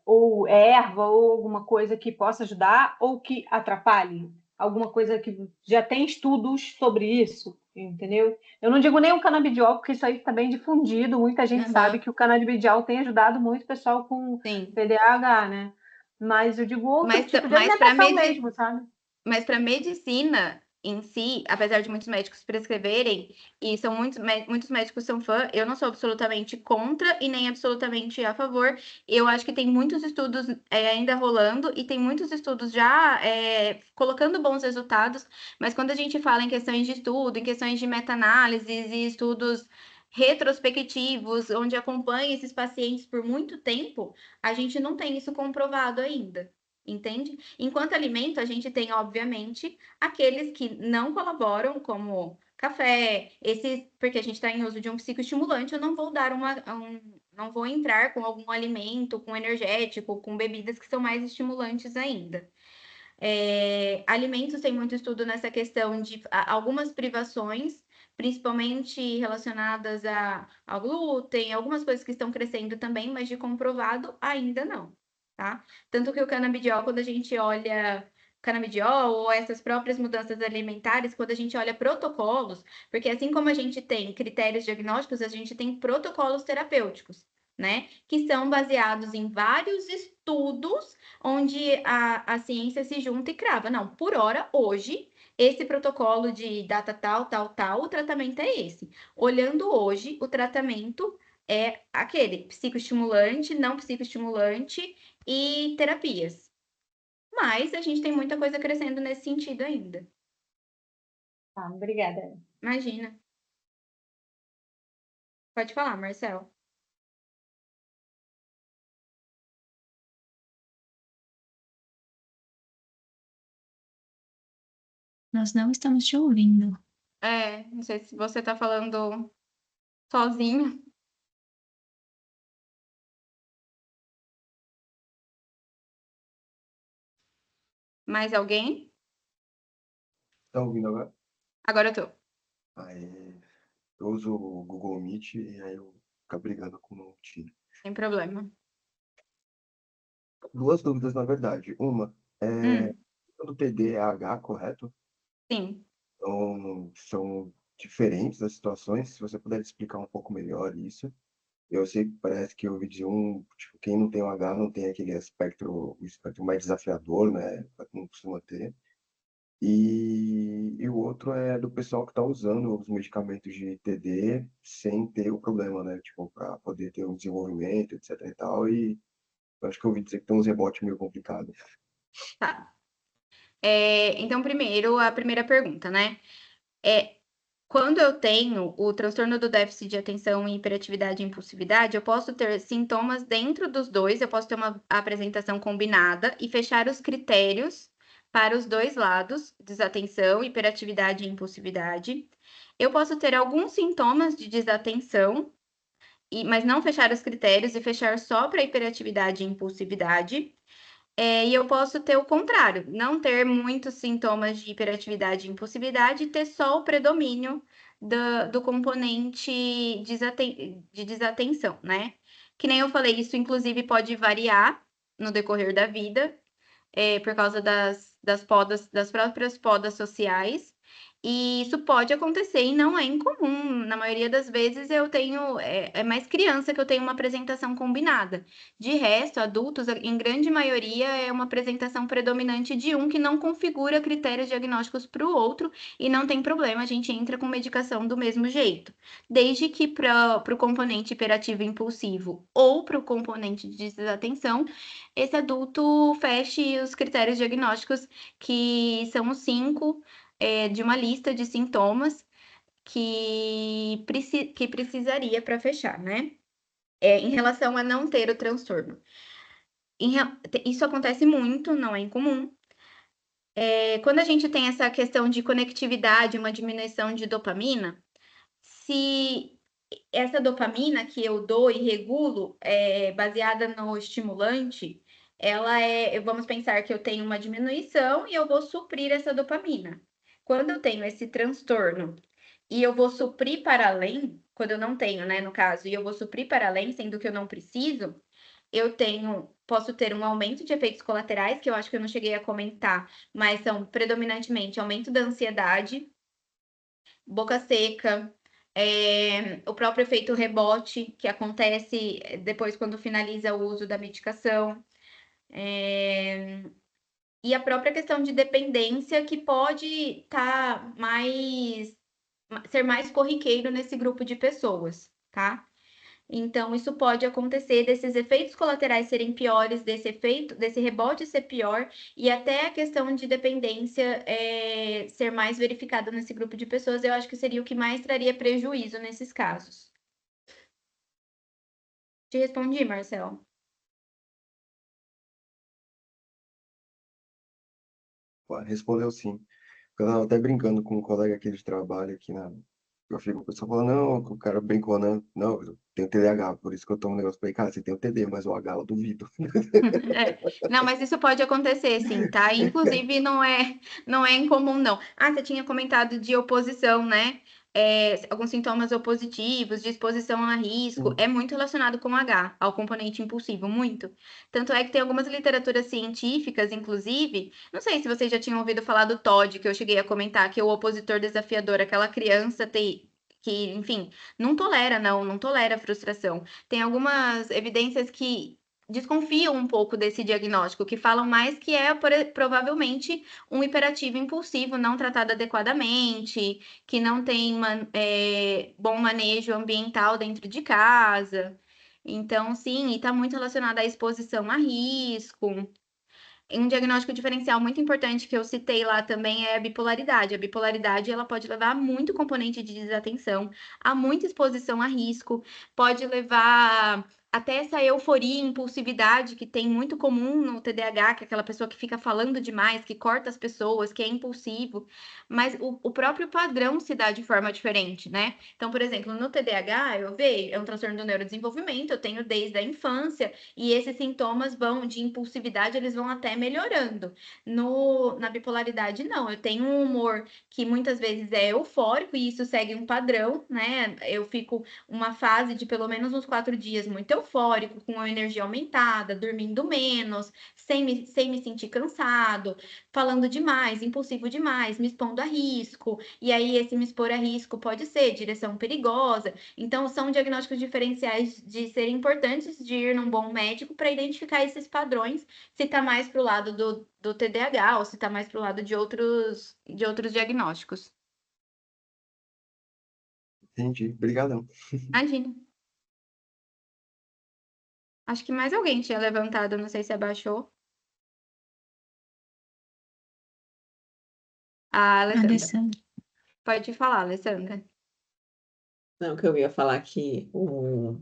ou erva, ou alguma coisa que possa ajudar ou que atrapalhe? Alguma coisa que já tem estudos sobre isso, entendeu? Eu não digo nem o canabidiol, porque isso aí está bem difundido. Muita gente Uhum. sabe que o canabidiol tem ajudado muito o pessoal com Sim. TDAH, né? Mas eu digo outro Mas, tipo de mas para alimentação mesmo, sabe? Mas para medicina em si, apesar de muitos médicos prescreverem, e são muitos médicos são fã, eu não sou absolutamente contra e nem absolutamente a favor. Eu acho que tem muitos estudos ainda rolando e tem muitos estudos já colocando bons resultados, mas quando a gente fala em questões de estudo, em questões de meta-análises e estudos retrospectivos, onde acompanha esses pacientes por muito tempo, a gente não tem isso comprovado ainda. Entende? Enquanto alimento, a gente tem, obviamente, aqueles que não colaboram, como café, porque a gente está em uso de um psicoestimulante, eu não vou dar não vou entrar com algum alimento, com energético, com bebidas que são mais estimulantes ainda. Alimentos tem muito estudo nessa questão de algumas privações, principalmente relacionadas ao glúten, algumas coisas que estão crescendo também, mas de comprovado ainda não, tá? Tanto que o canabidiol, quando a gente olha canabidiol ou essas próprias mudanças alimentares, quando a gente olha protocolos, porque assim como a gente tem critérios diagnósticos, a gente tem protocolos terapêuticos, né? Que são baseados em vários estudos onde a ciência se junta e crava. Não, por hora, hoje, esse protocolo de data tal, o tratamento é esse. Olhando hoje, o tratamento é aquele psicoestimulante, não psicoestimulante e terapias. Mas a gente tem muita coisa crescendo nesse sentido ainda. Tá, obrigada. Imagina. Pode falar, Marcel. Nós não estamos te ouvindo. Não sei se você tá falando sozinho. Mais alguém? Tá ouvindo agora? Agora eu tô. Aí, eu uso o Google Meet e aí eu fico brigando com o time. Sem problema. Duas dúvidas, na verdade. Uma, do TDAH, correto? Sim. Então, são diferentes as situações. Se você puder explicar um pouco melhor isso. Eu sei que parece que eu ouvi dizer tipo, quem não tem o H não tem aquele o espectro mais desafiador, né? Não costuma ter. E o outro é do pessoal que está usando os medicamentos de TD sem ter o problema, né? Tipo, para poder ter um desenvolvimento, etc e tal. E eu acho que eu ouvi dizer que tem uns rebotes meio complicados. Tá. Então, primeiro, a primeira pergunta, né? Quando eu tenho o transtorno do déficit de atenção e hiperatividade e impulsividade, eu posso ter sintomas dentro dos dois, eu posso ter uma apresentação combinada e fechar os critérios para os dois lados, desatenção, hiperatividade e impulsividade. Eu posso ter alguns sintomas de desatenção, mas não fechar os critérios e fechar só para hiperatividade e impulsividade. E eu posso ter o contrário, não ter muitos sintomas de hiperatividade e impulsividade e ter só o predomínio do componente de desatenção, né? Que nem eu falei, isso inclusive pode variar no decorrer da vida, por causa das próprias podas sociais. E isso pode acontecer e não é incomum. Na maioria das vezes eu tenho, é mais criança que eu tenho uma apresentação combinada. De resto, adultos, em grande maioria, é uma apresentação predominante de um que não configura critérios diagnósticos para o outro e não tem problema, a gente entra com medicação do mesmo jeito. Desde que para o componente hiperativo impulsivo ou para o componente de desatenção, esse adulto feche os critérios diagnósticos, que são os 5 de uma lista de sintomas que precisaria para fechar, né? Em relação a não ter o transtorno. Isso acontece muito, não é incomum. Quando a gente tem essa questão de conectividade, uma diminuição de dopamina, se essa dopamina que eu dou e regulo, baseada no estimulante, vamos pensar que eu tenho uma diminuição e eu vou suprir essa dopamina. Quando eu tenho esse transtorno e eu vou suprir para além, quando eu não tenho, né, no caso, e eu vou suprir para além, sendo que eu não preciso, posso ter um aumento de efeitos colaterais, que eu acho que eu não cheguei a comentar, mas são predominantemente aumento da ansiedade, boca seca, o próprio efeito rebote, que acontece depois quando finaliza o uso da medicação, e a própria questão de dependência, que pode ser mais corriqueiro nesse grupo de pessoas, tá? Então, isso pode acontecer desses efeitos colaterais serem piores, desse rebote ser pior, e até a questão de dependência ser mais verificada nesse grupo de pessoas, eu acho que seria o que mais traria prejuízo nesses casos. Te respondi, Marcelo. Respondeu sim. Eu estava até brincando com um colega aqui de trabalho aqui na. Eu fico, o pessoal falou, não, o cara brincou, né? Não, eu tenho TDAH, por isso que eu tomo um negócio. Falei, cara, você tem o TD, mas o H eu duvido. Não, mas isso pode acontecer, sim, tá? Inclusive, não é incomum, não. Você tinha comentado de oposição, né? Alguns sintomas opositivos, de exposição a risco, é muito relacionado com H, ao componente impulsivo, muito. Tanto é que tem algumas literaturas científicas, inclusive, não sei se vocês já tinham ouvido falar do TOD, que eu cheguei a comentar, que é o opositor desafiador, aquela criança que, enfim, não tolera frustração. Tem algumas evidências que desconfiam um pouco desse diagnóstico, que falam mais que provavelmente um hiperativo impulsivo não tratado adequadamente, que não tem bom manejo ambiental dentro de casa. Então, sim, e está muito relacionado à exposição a risco. Um diagnóstico diferencial muito importante que eu citei lá também é a bipolaridade. A bipolaridade, ela pode levar a muito componente de desatenção, a muita exposição a risco, pode levar até essa euforia e impulsividade que tem muito comum no TDAH, que é aquela pessoa que fica falando demais, que corta as pessoas, que é impulsivo, mas o próprio padrão se dá de forma diferente, né? Então, por exemplo, no TDAH, eu vejo, é um transtorno do neurodesenvolvimento, eu tenho desde a infância, e esses sintomas de impulsividade, eles vão até melhorando. Na bipolaridade, não. Eu tenho um humor que muitas vezes é eufórico, e isso segue um padrão, né? Eu fico uma fase de pelo menos uns 4 dias muito eufórico, com a energia aumentada, dormindo menos, sem me sentir cansado, falando demais, impulsivo demais, me expondo a risco. E aí, esse me expor a risco pode ser direção perigosa. Então, são diagnósticos diferenciais de serem importantes de ir num bom médico para identificar esses padrões, se está mais para o lado do TDAH ou se está mais para o lado de outros diagnósticos. Entendi. Obrigadão. Imagina. Acho que mais alguém tinha levantado, não sei se abaixou. Alessandra. Alessandra. Pode falar, Alessandra. Não, que eu ia falar que o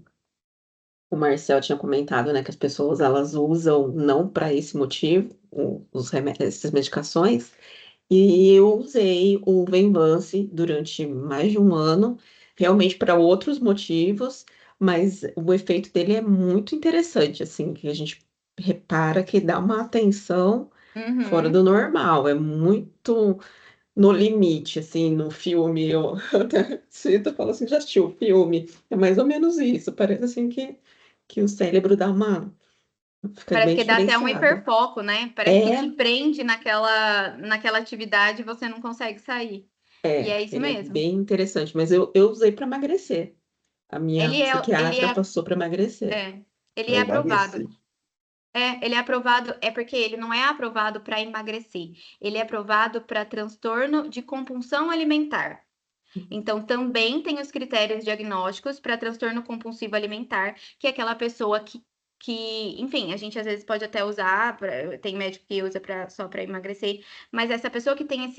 Marcel tinha comentado, né, que as pessoas elas usam não para esse motivo essas medicações, e eu usei o Venvance durante mais de um ano, realmente para outros motivos, mas o efeito dele é muito interessante, assim, que a gente repara que dá uma atenção fora do normal, é muito no limite, assim, no filme, eu até cito, falo assim, já assistiu o filme? É mais ou menos isso, parece assim que o cérebro dá uma... fica Parece bem que dá até um diferenciado. hiperfoco, né? Parece que te prende naquela atividade e você não consegue sair. E é isso ele é mesmo. bem interessante, mas eu usei para emagrecer. A minha Ele psiquiatra é, passou para emagrecer. ele Para é aprovado. emagrecer. Ele é aprovado, é porque ele não é aprovado para emagrecer, ele é aprovado para transtorno de compulsão alimentar. Então, também tem os critérios diagnósticos para transtorno compulsivo alimentar, que é aquela pessoa que, enfim, a gente às vezes pode até usar, tem médico que usa só para emagrecer, mas essa pessoa que tem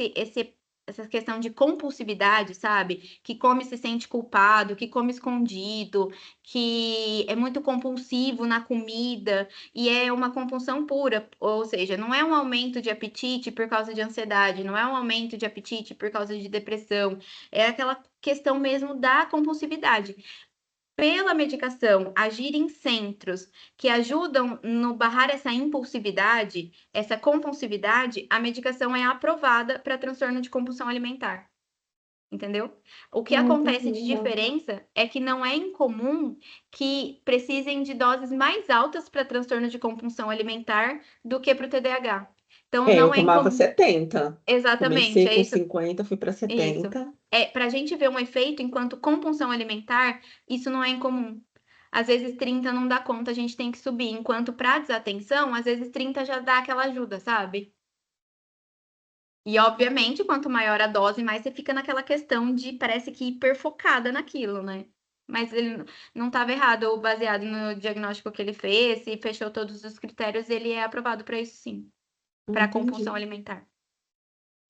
essa questão de compulsividade, sabe? Que come e se sente culpado, que come escondido, que é muito compulsivo na comida, e é uma compulsão pura, ou seja, não é um aumento de apetite por causa de ansiedade, não é um aumento de apetite por causa de depressão, é aquela questão mesmo da compulsividade. Pela medicação agir em centros que ajudam no barrar essa impulsividade, essa compulsividade, a medicação é aprovada para transtorno de compulsão alimentar. Entendeu? O que acontece de diferença é que não é incomum que precisem de doses mais altas para transtorno de compulsão alimentar do que para o TDAH. Então, Eu não é tomava incomum. 70. Exatamente, Comecei é com isso. 50, fui para Isso. 70. Para a gente ver um efeito enquanto compulsão alimentar, isso não é incomum. Às vezes 30 não dá conta, a gente tem que subir. Enquanto para desatenção, às vezes 30 já dá aquela ajuda, sabe? E, obviamente, quanto maior a dose, mais você fica naquela questão de parece que hiperfocada naquilo, né? Mas ele não estava errado, baseado no diagnóstico que ele fez, e fechou todos os critérios, ele é aprovado para isso sim, para compulsão alimentar.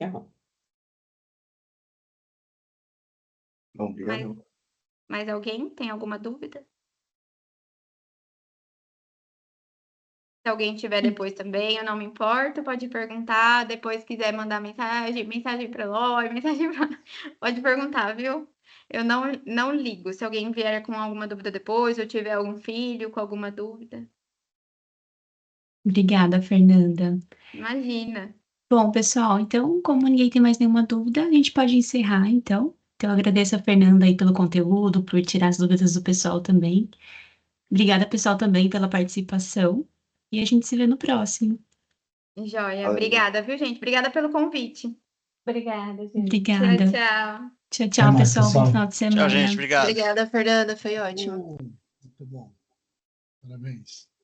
Legal. Bom, obrigado. Mais alguém tem alguma dúvida? Se alguém tiver depois também, eu não me importo, pode perguntar. Depois quiser mandar mensagem para Eloy, pode perguntar, viu? Eu não ligo. Se alguém vier com alguma dúvida depois, ou tiver algum filho com alguma dúvida. Obrigada, Fernanda. Imagina. Bom, pessoal, então, como ninguém tem mais nenhuma dúvida, a gente pode encerrar, então. Então, eu agradeço a Fernanda aí pelo conteúdo, por tirar as dúvidas do pessoal também. Obrigada, pessoal, também pela participação. E a gente se vê no próximo. Joia. Valeu. Obrigada, viu, gente? Obrigada pelo convite. Obrigada, gente. Obrigada. Tchau, tchau. Tchau, tchau, mais, pessoal. Bom pessoal. final de semana. Tchau, gente. Obrigado. Obrigada, Fernanda. Foi ótimo. Muito bom. Parabéns.